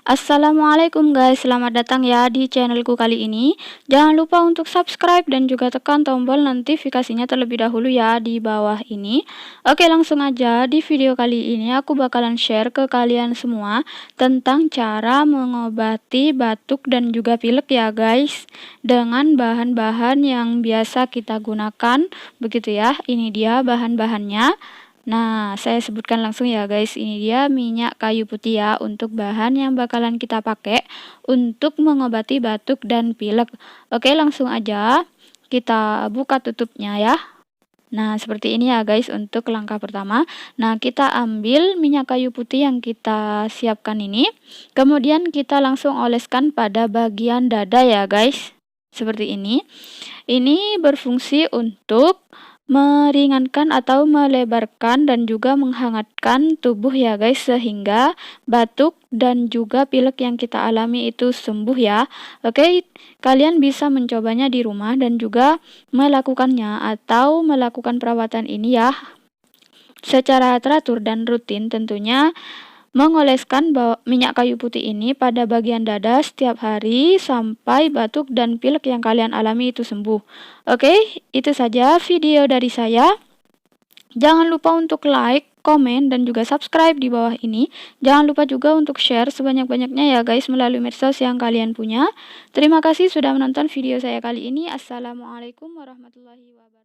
Assalamualaikum guys, selamat datang ya di channelku kali ini. Jangan lupa untuk subscribe dan juga tekan tombol notifikasinya terlebih dahulu ya di bawah ini. Oke, langsung aja di video kali ini aku bakalan share ke kalian semua tentang cara mengobati batuk dan juga pilek ya guys, dengan bahan-bahan yang biasa kita gunakan begitu ya. Ini dia bahan-bahannya. Nah, saya sebutkan langsung ya guys, ini dia minyak kayu putih ya untuk bahan yang bakalan kita pakai untuk mengobati batuk dan pilek. Oke, langsung aja kita buka tutupnya ya. Nah, seperti ini ya guys untuk langkah pertama. Nah, kita ambil minyak kayu putih yang kita siapkan ini. Kemudian kita langsung oleskan pada bagian dada ya guys. Seperti ini. Ini berfungsi untuk meringankan atau melebarkan dan juga menghangatkan tubuh ya guys, sehingga batuk dan juga pilek yang kita alami itu sembuh ya. Oke, kalian bisa mencobanya di rumah dan juga melakukannya atau melakukan perawatan ini ya secara teratur dan rutin, tentunya mengoleskan minyak kayu putih ini pada bagian dada setiap hari sampai batuk dan pilek yang kalian alami itu sembuh. Oke, itu saja video dari saya. Jangan lupa untuk like, komen, dan juga subscribe di bawah ini. Jangan lupa juga untuk share sebanyak-banyaknya ya guys melalui medsos yang kalian punya. Terima kasih sudah menonton video saya kali ini. Assalamualaikum warahmatullahi wabarakatuh.